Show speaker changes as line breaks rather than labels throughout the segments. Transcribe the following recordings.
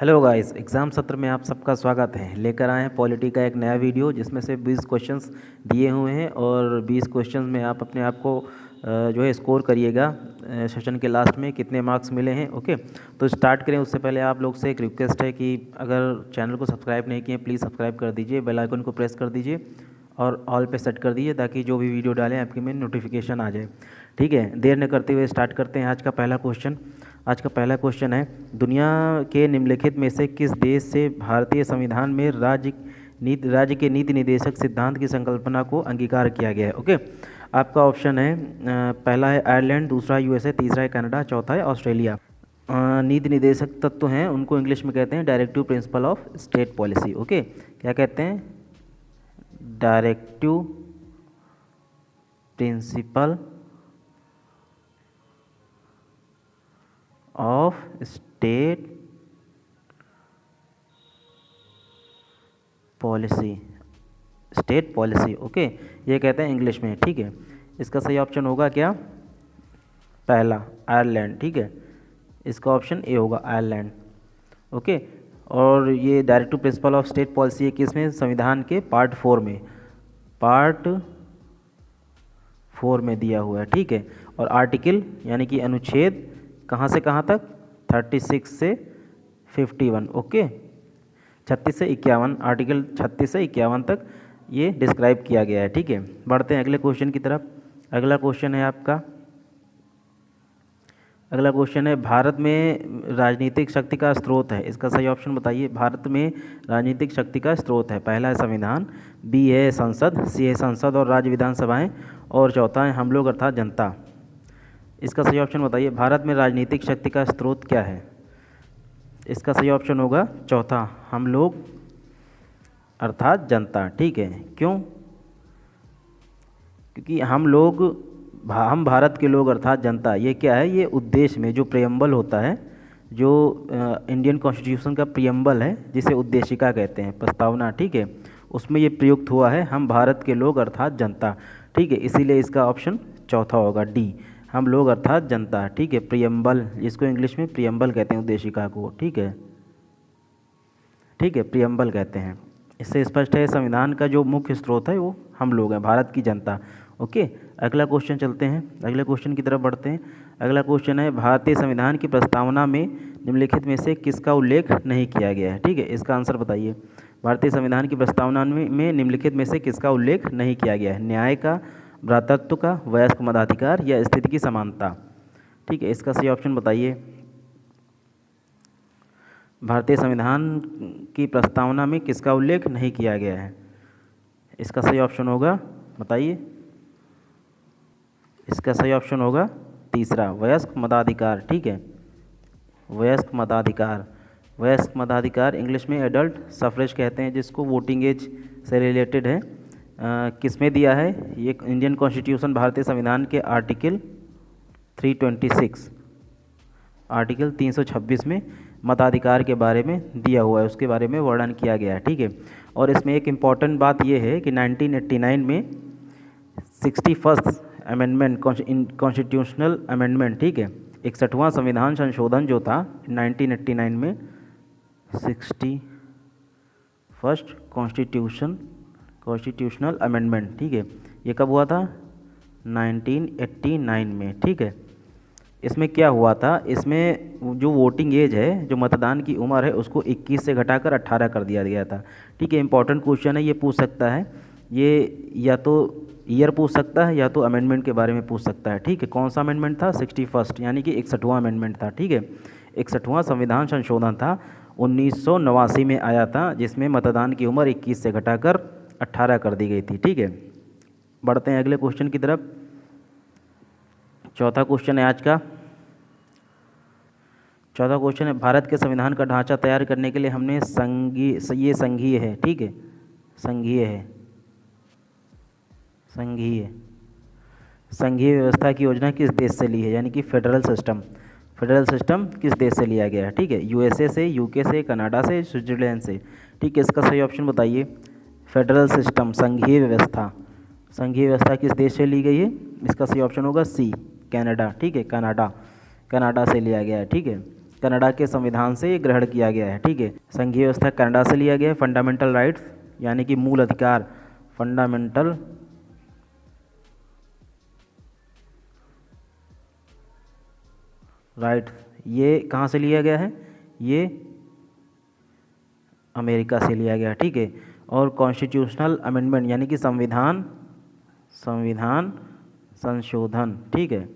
Hello guys, exam सत्र में आप सबका स्वागत है। लेकर आए हैं पॉलिटी का एक नया वीडियो जिसमें से 20 क्वेश्चंस दिए हुए हैं और 20 क्वेश्चंस में आप अपने आप को जो है स्कोर करिएगा सेशन के लास्ट में कितने मार्क्स मिले हैं। ओके, तो स्टार्ट करें उससे पहले आप लोग से एक रिक्वेस्ट है कि अगर चैनल को सब्सक्राइब नहीं किए प्लीज़ सब्सक्राइब कर दीजिए, बेल आइकन को प्रेस कर दीजिए और ऑल पे सेट कर दीजिए ताकि जो भी वीडियो डालें आपके में नोटिफिकेशन आ जाए। ठीक है, देर न करते हुए स्टार्ट करते हैं आज का पहला क्वेश्चन। आज का पहला क्वेश्चन है, दुनिया के निम्नलिखित में से किस देश से भारतीय संविधान में राज्य के नीति निर्देशक सिद्धांत की संकल्पना को अंगीकार किया गया है। ओके, आपका ऑप्शन है पहला है आयरलैंड, दूसरा यूएसए, तीसरा है कनाडा, चौथा है ऑस्ट्रेलिया। नीति निर्देशक तत्व हैं उनको इंग्लिश में कहते हैं directive principle of state policy. Okay, क्या कहते हैं? Directive principle of state policy, state policy. Okay, ये कहते हैं इंग्लिश में। ठीक है, इसका सही ऑप्शन होगा क्या? पहला आयरलैंड। ठीक है, इसका ऑप्शन ए होगा आयरलैंड। ओके, और ये directive principle of state policy है किसमें? संविधान के पार्ट 4 में, पार्ट 4 में दिया हुआ है। ठीक है, और आर्टिकल यानी कि अनुच्छेद कहाँ से कहाँ तक? 36 से 51। ओके, 36 से 51, आर्टिकल 36 से 51 तक ये डिस्क्राइब किया गया है। ठीक है, बढ़ते हैं अगले क्वेश्चन की तरफ। अगला क्वेश्चन है आपका, अगला क्वेश्चन है भारत में राजनीतिक शक्ति का स्रोत है। इसका सही ऑप्शन बताइए। भारत में राजनीतिक शक्ति का स्रोत है, पहला है संविधान, बी है संसद, सी है संसद और राज्य विधानसभाएं, और चौथा है हम लोग अर्थात जनता। इसका सही ऑप्शन बताइए। भारत में राजनीतिक शक्ति का स्रोत क्या है? इसका सही ऑप्शन होगा चौथा, हम लोग अर्थात जनता। ठीक है, क्यों? क्योंकि हम भारत के लोग अर्थात जनता, ये क्या है? ये उद्देश्य में जो प्रियम्बल होता है, जो इंडियन कॉन्स्टिट्यूशन का प्रियम्बल है जिसे उद्देशिका कहते हैं, प्रस्तावना। ठीक है, उसमें ये प्रयुक्त हुआ है, हम भारत के लोग अर्थात जनता। ठीक है, इसीलिए इसका ऑप्शन चौथा होगा, डी, हम लोग अर्थात जनता। ठीक है, प्रियम्बल, इसको इंग्लिश में प्रियम्बल कहते हैं उद्देशिका को। ठीक है, ठीक है, प्रियम्बल कहते हैं। इससे स्पष्ट है संविधान का जो मुख्य स्रोत है वो हम लोग हैं, भारत की जनता। ओके, अगला क्वेश्चन चलते हैं, अगले क्वेश्चन की तरफ बढ़ते हैं। अगला क्वेश्चन है भारतीय संविधान की प्रस्तावना में निम्नलिखित में से किसका उल्लेख नहीं किया गया है? ठीक है, इसका आंसर बताइए। भारतीय संविधान की प्रस्तावना में निम्नलिखित में से किसका उल्लेख नहीं किया गया है? न्याय का, भ्रातृत्व का, वयस्क मताधिकार या स्थिति की समानता। ठीक है, इसका सही ऑप्शन बताइए। भारतीय संविधान की प्रस्तावना में किसका उल्लेख नहीं किया गया है? इसका सही ऑप्शन होगा, बताइए। इसका सही ऑप्शन होगा तीसरा, वयस्क मताधिकार। ठीक है, वयस्क मताधिकार, वयस्क मताधिकार इंग्लिश में एडल्ट सफरेज कहते हैं, जिसको वोटिंग एज से रिलेटेड है। किसमें दिया है? ये इंडियन कॉन्स्टिट्यूशन, भारतीय संविधान के आर्टिकल 326, आर्टिकल 326 में मताधिकार के बारे में दिया हुआ है, उसके बारे में वर्णन किया गया है। ठीक है, और इसमें एक इम्पॉर्टेंट बात यह है कि 1989 में 61st अमेंडमेंट, कॉन्स्टिट्यूशनल अमेंडमेंट, ठीक है, 61वां संविधान संशोधन जो था 1989 में, 61st कॉन्स्टिट्यूशनल अमेंडमेंट। ठीक है, ये कब हुआ था? 1989 में। ठीक है, इसमें क्या हुआ था? इसमें जो वोटिंग एज है, जो मतदान की उम्र है, उसको 21 से घटाकर 18 कर दिया गया था। ठीक है, इंपॉर्टेंट क्वेश्चन है, ये पूछ सकता है, ये या तो ईयर पूछ सकता है या तो अमेंडमेंट के बारे में पूछ सकता है। ठीक है, कौन सा अमेंडमेंट था? 61st यानी कि 61वां अमेंडमेंट था। ठीक है, 61वां संविधान संशोधन था, 1989 में आया था, जिसमें मतदान की उम्र 21 से घटाकर 18 कर दी गई थी। ठीक है, बढ़ते हैं अगले क्वेश्चन की तरफ। चौथा क्वेश्चन है आज का, चौथा क्वेश्चन है भारत के संविधान का ढांचा तैयार करने के लिए हमने ये संघीय है। ठीक है, संघीय है, संघीय व्यवस्था की योजना किस देश से ली है? यानी कि फेडरल सिस्टम, फेडरल सिस्टम किस देश से लिया गया है? ठीक है, यूएसए से, यूके से, कनाडा से, स्विट्जरलैंड से। ठीक है, इसका सही ऑप्शन बताइए। फेडरल सिस्टम, संघीय व्यवस्था, संघीय व्यवस्था किस देश से ली गई है? इसका सही ऑप्शन होगा सी, कनाडा। ठीक है, कनाडा से लिया गया है। ठीक है, कनाडा के संविधान से ग्रहण किया गया है। ठीक है, संघीय व्यवस्था कनाडा से लिया गया है। फंडामेंटल राइट्स यानी कि मूल अधिकार, फंडामेंटल राइट्स, ये कहाँ से लिया गया है? ये अमेरिका से लिया गया। ठीक है, और कॉन्स्टिट्यूशनल अमेंडमेंट यानी कि संविधान संशोधन, ठीक है,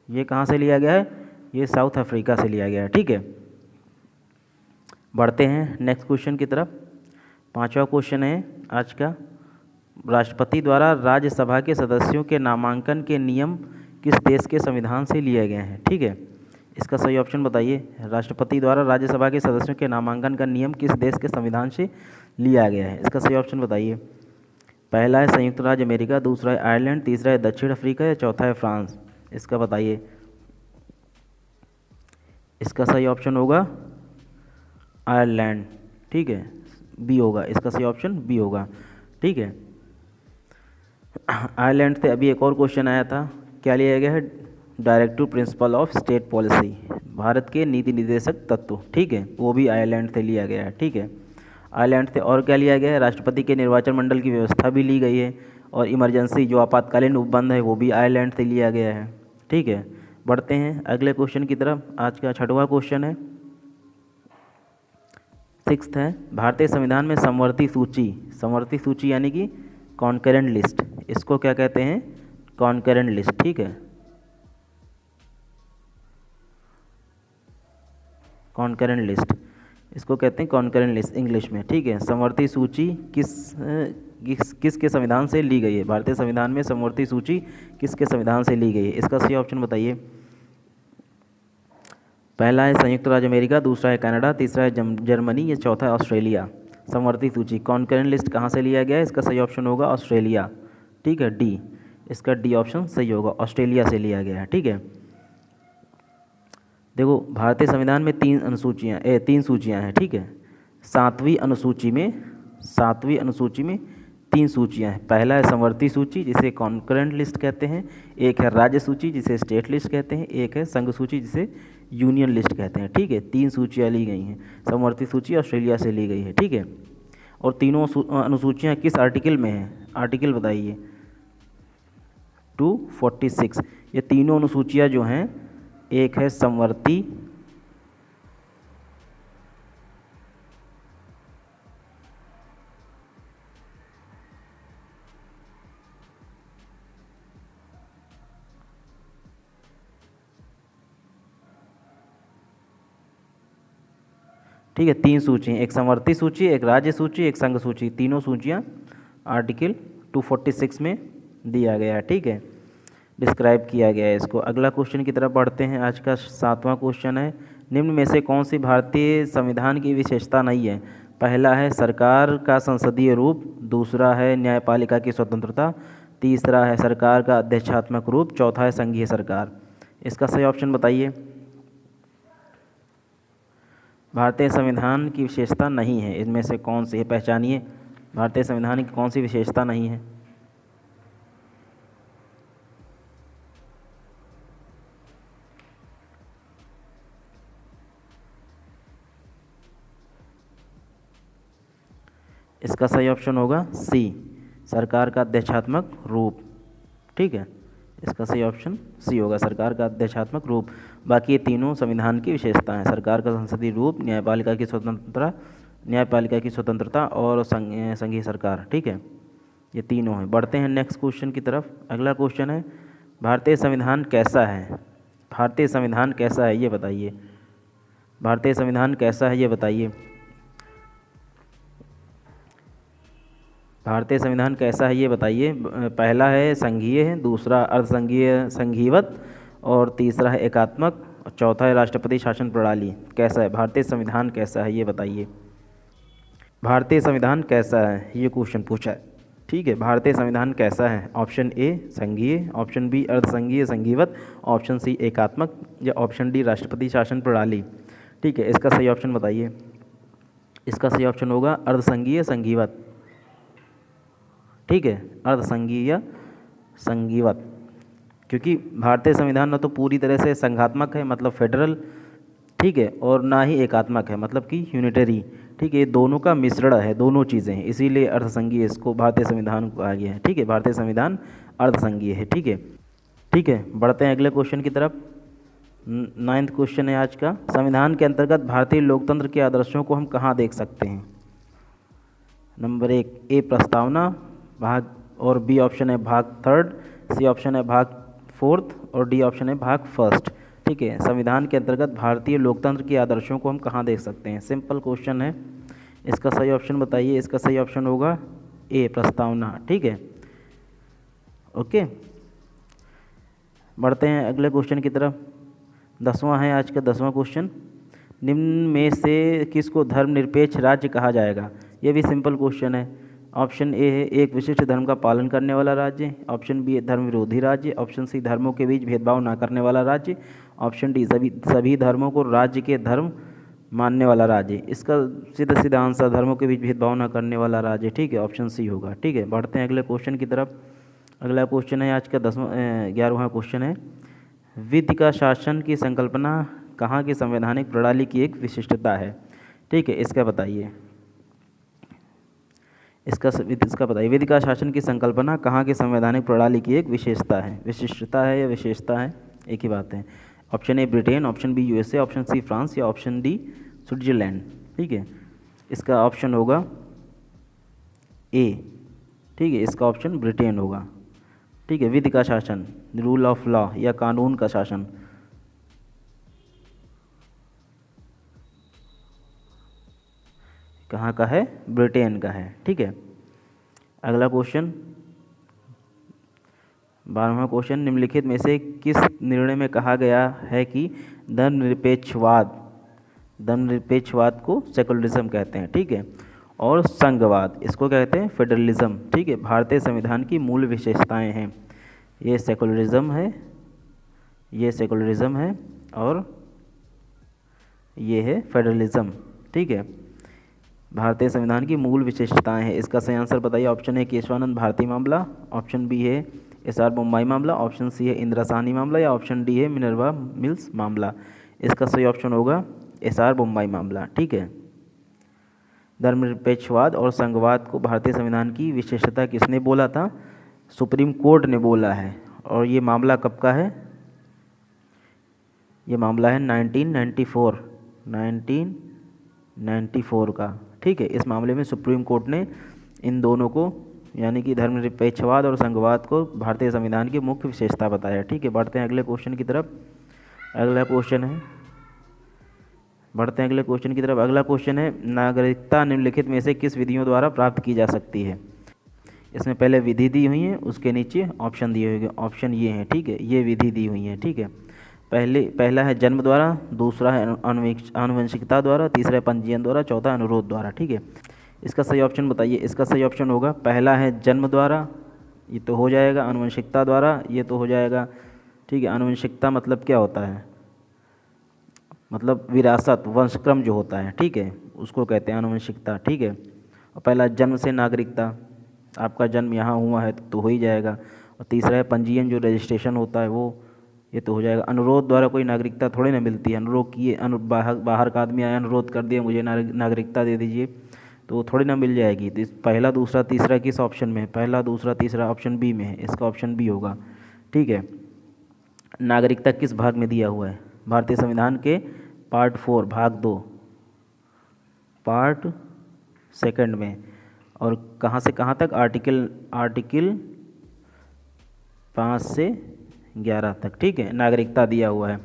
ये कहाँ से लिया गया है? ये साउथ अफ्रीका से लिया गया है। ठीक है, बढ़ते हैं नेक्स्ट क्वेश्चन की तरफ। पांचवा क्वेश्चन है आज का, राष्ट्रपति द्वारा राज्यसभा के सदस्यों के नामांकन के नियम किस देश के संविधान से लिए गए हैं? ठीक है, इसका सही ऑप्शन बताइए। राष्ट्रपति द्वारा राज्यसभा के सदस्यों के नामांकन का नियम किस देश के संविधान से लिया गया है? इसका सही ऑप्शन बताइए। पहला है संयुक्त राज्य अमेरिका, दूसरा है आयरलैंड, तीसरा है दक्षिण अफ्रीका या चौथा है फ्रांस? इसका बताइए। इसका सही ऑप्शन होगा आयरलैंड। ठीक है, बी होगा, इसका सही ऑप्शन बी होगा। ठीक है, आयरलैंड से अभी एक और क्वेश्चन आया था, क्या लिया गया है? Directive principle of state policy, Bharat के नीति निर्देशक तत्व। ठीक है, वो भी आयरलैंड से लिया गया है। ठीक है, आयरलैंड से और क्या लिया गया है? राष्ट्रपति के निर्वाचन मंडल की व्यवस्था भी ली गई है, और इमरजेंसी जो आपातकालीन उपबंध है वो भी आयरलैंड से लिया गया है। ठीक है, बढ़ते हैं अगले क्वेश्चन की तरफ। आज का छठवां क्वेश्चन है, सिक्स्थ है, भारतीय संविधान में समवर्ती सूची यानी कि कॉन्करेंट लिस्ट, इसको क्या कहते हैं? Concurrent list. ठीक है, कॉन्करेंट लिस्ट, इसको कहते हैं कॉन्करेंट लिस्ट इंग्लिश में। ठीक है, समवर्ती सूची किसके संविधान से ली गई है? भारतीय संविधान में समवर्ती सूची किसके संविधान से ली गई है? इसका सही ऑप्शन बताइए। पहला है संयुक्त राज्य अमेरिका, दूसरा है कनाडा, तीसरा है जर्मनी या चौथा है ऑस्ट्रेलिया। समवर्ती सूची कॉन्करेंट लिस्ट कहाँ से लिया गया है? इसका सही ऑप्शन होगा ऑस्ट्रेलिया। ठीक है, डी, इसका डी ऑप्शन सही होगा, ऑस्ट्रेलिया से लिया गया है। ठीक है, देखो भारतीय संविधान में तीन सूचियाँ हैं। ठीक है, सातवीं अनुसूची में तीन सूचियाँ हैं। पहला है समवर्ती सूची जिसे कॉन्करेंट लिस्ट कहते हैं, एक है राज्य सूची जिसे स्टेट लिस्ट कहते हैं, एक है संघ सूची जिसे यूनियन लिस्ट कहते हैं। ठीक है, तीन सूचियाँ ली गई हैं, समवर्ती सूची ऑस्ट्रेलिया से ली गई है। ठीक है, और तीनों अनुसूचियाँ किस आर्टिकल में हैं? आर्टिकल बताइए। 246। ये तीनों अनुसूचियाँ जो हैं, एक है समवर्ती, ठीक है, तीन सूची, एक समवर्ती सूची, एक राज्य सूची, एक संघ सूची, तीनों सूचियाँ आर्टिकल 246 में दिया गया है। ठीक है, डिस्क्राइब किया गया है इसको। अगला क्वेश्चन की तरफ बढ़ते हैं। आज का सातवां क्वेश्चन है, निम्न में से कौन सी भारतीय संविधान की विशेषता नहीं है? पहला है सरकार का संसदीय रूप, दूसरा है न्यायपालिका की स्वतंत्रता, तीसरा है सरकार का अध्यक्षात्मक रूप, चौथा है संघीय सरकार। इसका सही ऑप्शन बताइए। भारतीय संविधान की विशेषता नहीं है, इनमें से कौन सी है? पहचानिए, भारतीय संविधान की कौन सी विशेषता नहीं है? इसका सही ऑप्शन होगा सी, सरकार का अध्यक्षात्मक रूप। ठीक है, इसका सही ऑप्शन सी होगा, सरकार का अध्यक्षात्मक रूप। बाकी ये तीनों संविधान की विशेषता हैं, सरकार का संसदीय रूप, न्यायपालिका की स्वतंत्रता और संघीय सरकार। ठीक है, ये तीनों हैं। बढ़ते हैं नेक्स्ट क्वेश्चन की तरफ। अगला क्वेश्चन है, भारतीय संविधान कैसा है? भारतीय संविधान कैसा है ये बताइए। भारतीय संविधान कैसा है ये बताइए। भारतीय संविधान कैसा है ये बताइए। पहला है संघीय है, दूसरा अर्धसंघीय संघीवत, और तीसरा है एकात्मक, और चौथा है राष्ट्रपति शासन प्रणाली। कैसा है भारतीय संविधान, कैसा है ये बताइए। भारतीय संविधान कैसा है ये क्वेश्चन पूछा है। ठीक है, भारतीय संविधान कैसा है? ऑप्शन ए संघीय, ऑप्शन बी अर्धसंघीय संघीवत, ऑप्शन सी एकात्मक, या ऑप्शन डी राष्ट्रपति शासन प्रणाली। ठीक है, इसका सही ऑप्शन बताइए। इसका सही ऑप्शन होगा अर्धसंघीय संघीवत। ठीक है, अर्धसंघीय संघीवत, क्योंकि भारतीय संविधान न तो पूरी तरह से संघात्मक है, मतलब फेडरल ठीक है, और ना ही एकात्मक है, मतलब कि यूनिटरी। ठीक है, ये दोनों का मिश्रण है, दोनों चीज़ें हैं, इसीलिए अर्थसंघीय इसको भारतीय संविधान को कहा गया है। ठीक है, भारतीय संविधान अर्थसंघीय है। ठीक है। ठीक है, बढ़ते हैं अगले क्वेश्चन की तरफ। 9वां क्वेश्चन है आज का, संविधान के अंतर्गत भारतीय लोकतंत्र के आदर्शों को हम कहाँ देख सकते हैं? नंबर 1 ए प्रस्तावना भाग, और बी ऑप्शन है भाग 3, सी ऑप्शन है भाग 4 और डी ऑप्शन है भाग 1। ठीक है, संविधान के अंतर्गत भारतीय लोकतंत्र के आदर्शों को हम कहाँ देख सकते हैं? सिंपल क्वेश्चन है, इसका सही ऑप्शन बताइए। इसका सही ऑप्शन होगा ए प्रस्तावना। ठीक है, ओके। बढ़ते हैं अगले क्वेश्चन की तरफ। 10वां है आज का 10वां क्वेश्चन, निम्न में से किसको धर्मनिरपेक्ष राज्य कहा जाएगा? ये भी सिंपल क्वेश्चन है। ऑप्शन ए है एक विशिष्ट धर्म का पालन करने वाला राज्य, ऑप्शन बी है धर्म विरोधी राज्य, ऑप्शन सी धर्मों के बीच भेदभाव ना करने वाला राज्य, ऑप्शन डी सभी धर्मों को राज्य के धर्म मानने वाला राज्य। इसका सीधा सीधा आंसर धर्मों के बीच भेदभाव ना करने वाला राज्य। ठीक है, ऑप्शन सी होगा। ठीक है, बढ़ते हैं अगले क्वेश्चन की तरफ। अगला क्वेश्चन है आज का 11वां क्वेश्चन है, विधि का शासन की संकल्पना कहाँ की संवैधानिक प्रणाली की एक विशिष्टता है? ठीक है, इसका बताइए। इसका बताइए, विधि का शासन की संकल्पना कहाँ की संवैधानिक प्रणाली की एक विशेषता है? विशिष्टता है या विशेषता है, एक ही बात है। Option A Britain, option B USA, option C France या ऑप्शन डी स्विट्जरलैंड। ठीक है, इसका ऑप्शन होगा ए। ठीक है, इसका ऑप्शन ब्रिटेन होगा। ठीक है, विधि का शासन, रूल ऑफ लॉ या कानून का शासन, कहाँ का है? ब्रिटेन का है। ठीक है, अगला क्वेश्चन 12वां क्वेश्चन, निम्नलिखित में से किस निर्णय में कहा गया है कि धर्मनिरपेक्षवाद को सेकुलरिज्म कहते हैं? ठीक है, और संघवाद इसको कहते हैं फेडरलिज्म। ठीक है, भारतीय संविधान की मूल विशेषताएं हैं। ये सेकुलरिज्म है और ये है फेडरलिज्म। ठीक है, भारतीय संविधान की मूल विशेषताएं हैं। इसका सही आंसर बताइए। ऑप्शन है केशवानंद भारती मामला, ऑप्शन बी है एसआर बोम्मई मामला, ऑप्शन सी है इंदिरा साहनी मामला या ऑप्शन डी है मिनर्वा मिल्स मामला। इसका सही ऑप्शन होगा एसआर बोम्मई मामला। ठीक है, धर्मनिरपेक्षवाद और संघवाद को भारतीय संविधान की विशेषता किसने बोला था? सुप्रीम कोर्ट ने बोला है। और ये मामला कब का है? ये मामला है 1994 का। ठीक है, इस मामले में सुप्रीम कोर्ट ने इन दोनों को, यानी कि धर्मनिरपेक्षवाद और संघवाद को भारतीय संविधान की मुख्य विशेषता बताया। ठीक है, बढ़ते हैं अगले क्वेश्चन की तरफ। अगला क्वेश्चन है, नागरिकता निम्नलिखित में से किस विधियों द्वारा प्राप्त की जा सकती है? इसमें पहले विधि दी हुई है, उसके नीचे ऑप्शन दिए हुए। ऑप्शन ये हैं। ठीक है, ये विधि दी हुई है। ठीक है, पहला है जन्म द्वारा, दूसरा है आनुवंशिकता द्वारा, तीसरा है पंजीयन द्वारा, चौथा अनुरोध द्वारा। ठीक है, इसका सही ऑप्शन बताइए। इसका सही ऑप्शन होगा पहला है जन्म द्वारा, ये तो हो जाएगा। आनुवंशिकता द्वारा, ये तो हो जाएगा। ठीक है, आनुवंशिकता मतलब क्या होता है? मतलब विरासत, वंशक्रम जो होता है। ठीक है, उसको कहते हैं आनुवंशिकता। ठीक है, और पहला जन्म से नागरिकता, आपका जन्म यहाँ हुआ है तो हो ही जाएगा। और तीसरा है पंजीयन, जो रजिस्ट्रेशन होता है वो, ये तो हो जाएगा। अनुरोध द्वारा कोई नागरिकता थोड़ी ना मिलती है। अनुरोध किए, बाहर का आदमी आया, अनुरोध कर दिया मुझे नागरिकता दे दीजिए, तो वो थोड़ी ना मिल जाएगी। तो पहला दूसरा तीसरा किस ऑप्शन में है? पहला दूसरा तीसरा ऑप्शन बी में है। इसका ऑप्शन बी होगा। ठीक है, नागरिकता किस भाग में दिया हुआ है? भारतीय संविधान के पार्ट 4 भाग 2 पार्ट 2 में। और कहाँ से कहाँ तक? आर्टिकल 5 से 11 तक। ठीक है, नागरिकता दिया हुआ है।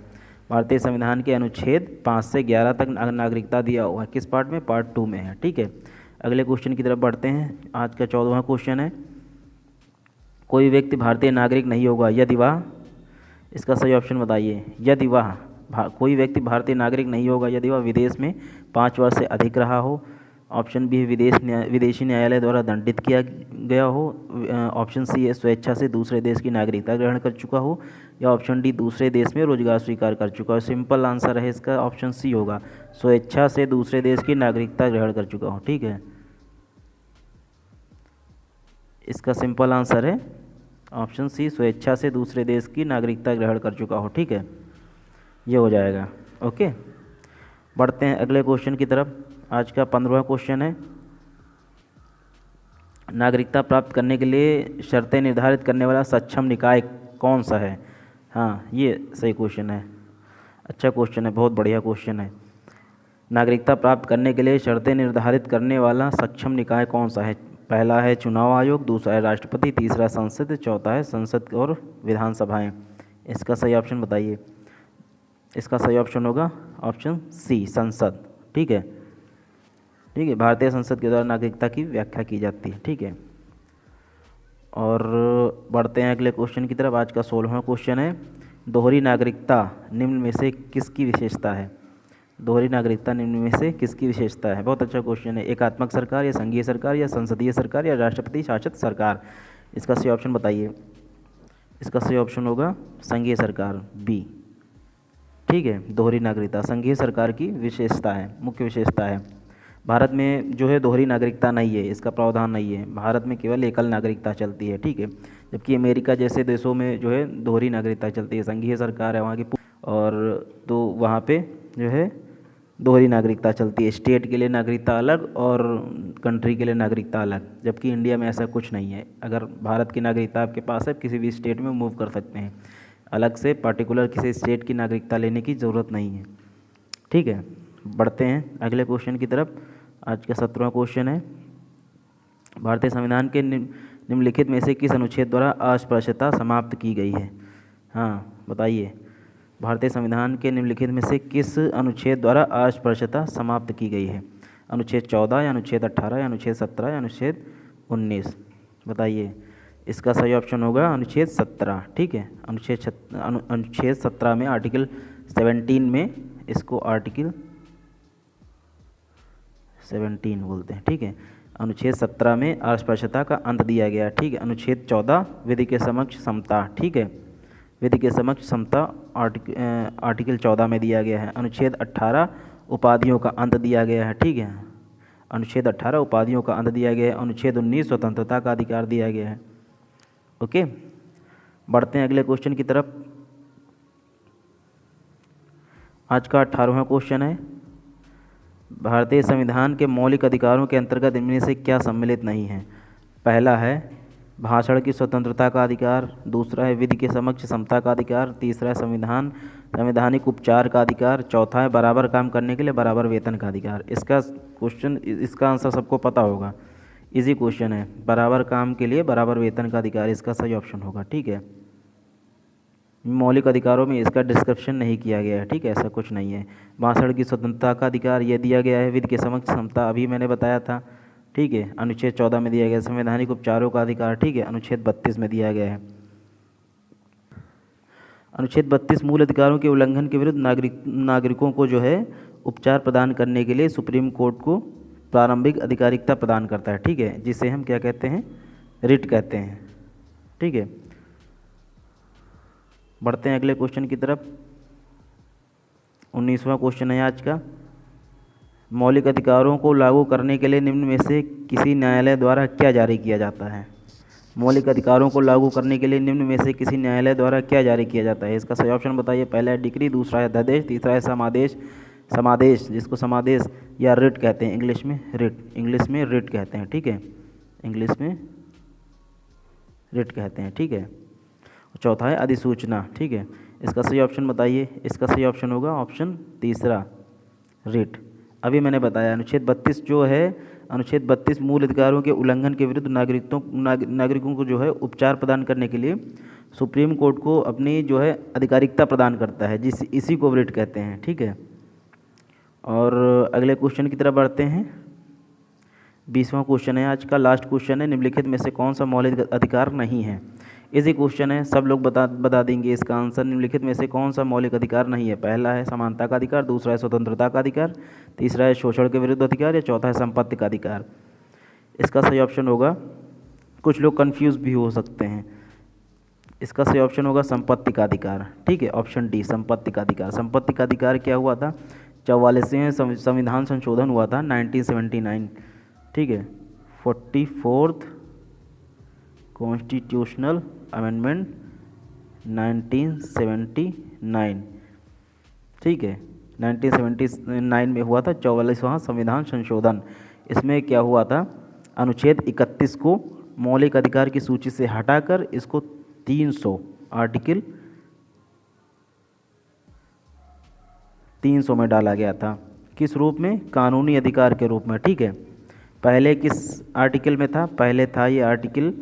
भारतीय संविधान के अनुच्छेद 5 से 11 तक नागरिकता दिया हुआ है। किस पार्ट में? पार्ट 2 में है। ठीक है, अगले क्वेश्चन की तरफ बढ़ते हैं। आज का 14वां क्वेश्चन है, कोई व्यक्ति भारतीय नागरिक नहीं होगा यदि वह, इसका सही ऑप्शन बताइए। यदि वह कोई व्यक्ति भारतीय नागरिक नहीं होगा यदि वह विदेश में 5 वर्ष से अधिक रहा हो। ऑप्शन बी है विदेशी न्यायालय द्वारा दंडित किया गया हो। ऑप्शन सी है स्वेच्छा से दूसरे देश की नागरिकता ग्रहण कर चुका हो, या ऑप्शन डी दूसरे देश में रोजगार स्वीकार कर चुका हो। सिंपल आंसर है इसका, ऑप्शन सी होगा, स्वेच्छा से दूसरे देश की नागरिकता ग्रहण कर चुका हो। ठीक है, इसका सिंपल आंसर है ऑप्शन सी, स्वेच्छा से दूसरे देश की नागरिकता ग्रहण कर चुका हो। ठीक है, ये हो जाएगा। ओके, बढ़ते हैं अगले क्वेश्चन की तरफ। आज का 15वां क्वेश्चन है, नागरिकता प्राप्त करने के लिए शर्तें निर्धारित करने वाला सक्षम निकाय कौन सा है? हाँ, ये सही क्वेश्चन है, अच्छा क्वेश्चन है, बहुत बढ़िया क्वेश्चन है। नागरिकता प्राप्त करने के लिए शर्तें निर्धारित करने वाला सक्षम निकाय कौन सा है? पहला है चुनाव आयोग, दूसरा है राष्ट्रपति, तीसरा संसद, चौथा है संसद और विधानसभाएं। इसका सही ऑप्शन बताइए। इसका सही ऑप्शन होगा ऑप्शन सी, संसद। ठीक है, ठीक है, भारतीय संसद के द्वारा नागरिकता की व्याख्या की जाती है। ठीक है, और बढ़ते हैं अगले क्वेश्चन की तरफ। आज का 16वां क्वेश्चन है, दोहरी नागरिकता निम्न में से किसकी विशेषता है? दोहरी नागरिकता निम्न में से किसकी विशेषता है? बहुत अच्छा क्वेश्चन है। एकात्मक सरकार या संघीय सरकार या संसदीय सरकार या राष्ट्रपति शासित सरकार? इसका सही ऑप्शन बताइए। इसका सही ऑप्शन होगा संघीय सरकार, बी। ठीक है, दोहरी नागरिकता संघीय सरकार की विशेषता है, मुख्य विशेषता है। भारत में जो है दोहरी नागरिकता नहीं है, इसका प्रावधान नहीं है। भारत में केवल एकल नागरिकता चलती है। ठीक है, जबकि अमेरिका जैसे देशों में जो है दोहरी नागरिकता चलती है, संघीय सरकार है वहाँ की, और तो वहाँ पे जो है दोहरी नागरिकता चलती है। स्टेट के लिए नागरिकता अलग और कंट्री के लिए नागरिकता अलग, जबकि इंडिया में ऐसा कुछ नहीं है। अगर भारत की नागरिकता आपके पास है, किसी भी स्टेट में मूव कर सकते हैं, अलग से पर्टिकुलर किसी स्टेट की नागरिकता लेने की ज़रूरत नहीं है। ठीक है, बढ़ते हैं अगले क्वेश्चन की तरफ। आज का 17वां क्वेश्चन है, भारतीय संविधान के निम्नलिखित में से किस अनुच्छेद द्वारा अस्पृश्यता समाप्त की गई है? हाँ, बताइए। भारतीय संविधान के निम्नलिखित में से किस अनुच्छेद द्वारा अस्पृश्यता समाप्त की गई है? अनुच्छेद 14 या अनुच्छेद 18 या अनुच्छेद 17 या अनुच्छेद 19? बताइए। इसका सही ऑप्शन होगा अनुच्छेद 17। ठीक है, अनुच्छेद 17 में आर्टिकल 17 में, इसको आर्टिकल 17 बोलते हैं। ठीक है, अनुच्छेद 17 में अस्पृश्यता का अंत दिया गया। ठीक है, अनुच्छेद 14 विधि के समक्ष समता। ठीक है, विधि के समक्ष समता आर्टिकल 14 में दिया गया है। अनुच्छेद 18 उपाधियों का अंत दिया गया है। ठीक है, अनुच्छेद 18 उपाधियों का अंत दिया गया है। अनुच्छेद 19 स्वतंत्रता का अधिकार दिया गया है। ओके, बढ़ते हैं अगले क्वेश्चन की तरफ। आज का 18वां क्वेश्चन है, भारतीय संविधान के मौलिक अधिकारों के अंतर्गत इनमें से क्या सम्मिलित नहीं है? पहला है भाषण की स्वतंत्रता का अधिकार, दूसरा है विधि के समक्ष समता का अधिकार, तीसरा है संवैधानिक उपचार का अधिकार, चौथा है बराबर काम करने के लिए बराबर वेतन का अधिकार। इसका आंसर सबको पता होगा, इजी क्वेश्चन है। बराबर काम के लिए बराबर वेतन का अधिकार इसका सही ऑप्शन होगा। ठीक है, मौलिक अधिकारों में इसका डिस्क्रिप्शन नहीं किया गया है। ठीक है, ऐसा कुछ नहीं है। भाषण की स्वतंत्रता का अधिकार ये दिया गया है। विधि के समक्ष समता अभी मैंने बताया था। ठीक है, अनुच्छेद 14 में दिया गया। संवैधानिक उपचारों का अधिकार, ठीक है, अनुच्छेद 32 में दिया गया है। अनुच्छेद 32 मूल अधिकारों के उल्लंघन के विरुद्ध नागरिकों को जो है उपचार प्रदान करने के लिए सुप्रीम कोर्ट को प्रारंभिक अधिकारिकता प्रदान करता है। ठीक है, जिसे हम क्या कहते हैं? रिट कहते हैं। ठीक है, बढ़ते हैं अगले क्वेश्चन की तरफ। 19वां क्वेश्चन है आज का, मौलिक अधिकारों को लागू करने के लिए निम्न में से किसी न्यायालय द्वारा क्या जारी किया जाता है? मौलिक अधिकारों को लागू करने के लिए निम्न में से किसी न्यायालय द्वारा क्या जारी किया जाता है? इसका सही ऑप्शन बताइए। पहला है डिक्री, दूसरा है अध्यादेश, तीसरा है समादेश जिसको समादेश या रिट कहते हैं, इंग्लिश में रिट कहते हैं। ठीक है, इंग्लिश में रिट कहते हैं। ठीक है, चौथा है अधिसूचना। ठीक है, इसका सही ऑप्शन बताइए। इसका सही ऑप्शन होगा ऑप्शन तीसरा, रिट। अभी मैंने बताया अनुच्छेद 32 जो है, अनुच्छेद 32 मूल अधिकारों के उल्लंघन के विरुद्ध नागरिकों को जो है उपचार प्रदान करने के लिए सुप्रीम कोर्ट को अपनी जो है अधिकारिकता प्रदान करता है, इसी को रिट कहते हैं। ठीक है, और अगले क्वेश्चन की तरफ बढ़ते हैं। 20वां क्वेश्चन है आज का, लास्ट क्वेश्चन है, निम्नलिखित में से कौन सा मौलिक अधिकार नहीं है? इसी क्वेश्चन है, सब लोग बता देंगे इसका आंसर। निम्नलिखित में से कौन सा मौलिक अधिकार नहीं है? पहला है समानता का अधिकार, दूसरा है स्वतंत्रता का अधिकार, तीसरा है शोषण के विरुद्ध अधिकार, या चौथा है संपत्ति का अधिकार? इसका सही ऑप्शन होगा, कुछ लोग कंफ्यूज भी हो सकते हैं, इसका सही ऑप्शन होगा संपत्ति का अधिकार। ठीक है, ऑप्शन डी, संपत्ति का अधिकार। संपत्ति का अधिकार क्या हुआ था? 44वें संविधान संशोधन हुआ था 1979। ठीक है, 44th कॉन्स्टिट्यूशनल अमेंडमेंट 1979। ठीक है, 1979 में हुआ था 44वां संविधान संशोधन। इसमें क्या हुआ था, अनुच्छेद 31 को मौलिक अधिकार की सूची से हटाकर इसको 300 आर्टिकल 300 में डाला गया था। किस रूप में, कानूनी अधिकार के रूप में, ठीक है। पहले किस आर्टिकल में था, पहले था ये आर्टिकल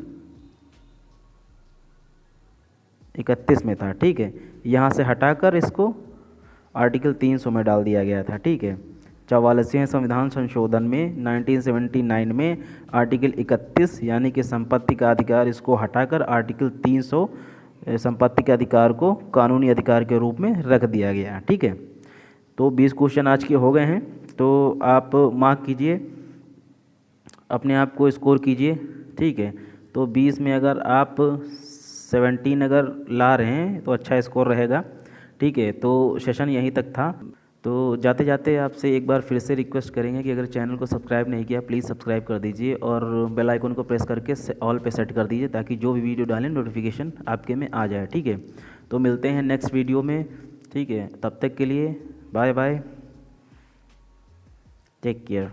31 में था, ठीक है। यहाँ से हटाकर इसको आर्टिकल 300 में डाल दिया गया था, ठीक है। 44वें संविधान संशोधन में 1979 में आर्टिकल 31 यानी कि संपत्ति का अधिकार, इसको हटाकर आर्टिकल 300 संपत्ति के अधिकार को कानूनी अधिकार के रूप में रख दिया गया, ठीक है। तो 20 क्वेश्चन आज के हो गए हैं, तो आप मार्क कीजिए, अपने आप को स्कोर कीजिए, ठीक है। तो 20 में अगर आप 17 अगर ला रहे हैं तो अच्छा स्कोर रहेगा, ठीक है। तो सेशन यहीं तक था। तो जाते जाते आपसे एक बार फिर से रिक्वेस्ट करेंगे कि अगर चैनल को सब्सक्राइब नहीं किया प्लीज़ सब्सक्राइब कर दीजिए और बेल आइकन को प्रेस करके ऑल पे सेट कर दीजिए, ताकि जो भी वीडियो डालें नोटिफिकेशन आपके में आ जाए, ठीक है। तो मिलते हैं नेक्स्ट वीडियो में, ठीक है। तब तक के लिए बाय बाय, टेक केयर।